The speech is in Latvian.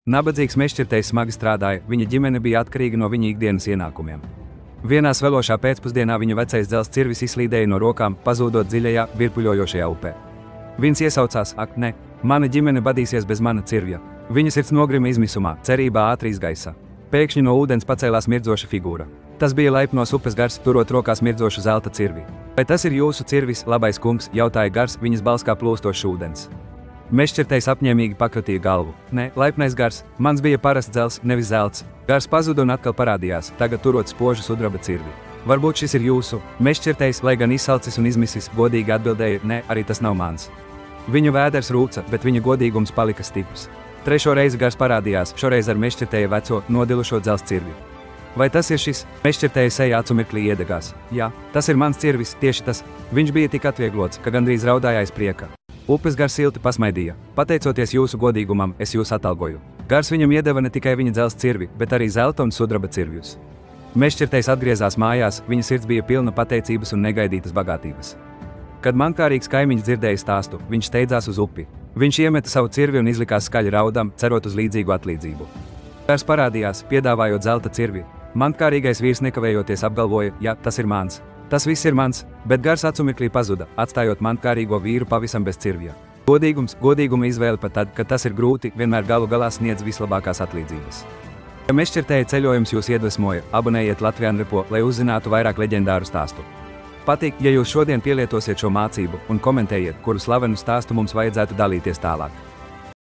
Nabadzīgs mežšķirtējs smagi strādāja, viņa ģimene bija atkarīga no viņa ikdienas ienākumiem. Vienā svelošā pēcpusdienā viņa vecais dzelzs cirvis izslīdēja no rokām, pazūdot dziļajā, virpuļojošajā upē. Viņš iesaucās: ak, ne, mana ģimene badīsies bez mana cirvja. Viņa sirds nogrima izmisumā, cerībā ātri izgaisa. Pēkšņi no ūdens pacēlās mirdzoša figūra. Tas bija laipnos upes gars, turot rokās mirdzošu zelta cirvi. Vai tas ir jūsu cirvis, labais kungs? Jautāja gars, viņas balss kā plūstošs ūdens. Mežšķirtējs apņēmīgi pakratīja galvu. Nē, laipnais gars, mans bija parasts dzelzs, nevis zelts. Gars pazuda un atkal parādījās, tagad turot spožu sudraba cirvi. Varbūt šis ir jūsu? Mežšķirtējs, lai gan izsalcis un izmisis, godīgi atbildēja: nē, arī tas nav mans. Viņa vēders rūca, bet viņa godīgums palika stiprs. Trešo reizi gars parādījās, šoreiz ar mežšķirtēja veco, nodilušo dzelzs cirvi. Vai tas ir šis? Mežšķirtēja seja acu mirklī iedegās. Jā, tas ir mans cirvis, tieši tas. Viņš bija tik atvieglots, ka gandrīz raudāja aiz prieka. Upes gars silti pasmaidīja: pateicoties jūsu godīgumam, es jūs atalgoju. Gars viņam iedeva ne tikai viņa dzelzs cirvi, bet arī zelta un sudraba cirvjus. Mežšķirtējs atgriezās mājās, viņa sirds bija pilna pateicības un negaidītas bagātības. Kad mankārīgs kaimiņš dzirdēja stāstu, viņš steidzās uz upi. Viņš iemeta savu cirvi un izlikās skaļi raudam, cerot uz līdzīgu atlīdzību. Gars parādījās, piedāvājot zelta cirvi. Mankārīgais vīrs nekavējoties apgalvoja: jā, tas ir mans. Tas viss ir mans, bet gars acu mirklī pazuda, atstājot mankārīgo vīru pavisam bez cirvja. Godīguma izvēle pat tad, kad tas ir grūti, vienmēr galu galā sniedz vislabākās atlīdzības. Ja mežšķirtēja ceļojums jūs iedvesmoja, abonējiet Latvijas Repo, lai uzzinātu vairāk leģendāru stāstu. Patīk, ja jūs šodien pielietosiet šo mācību un komentējiet, kuru slavenu stāstu mums vajadzētu dalīties tālāk.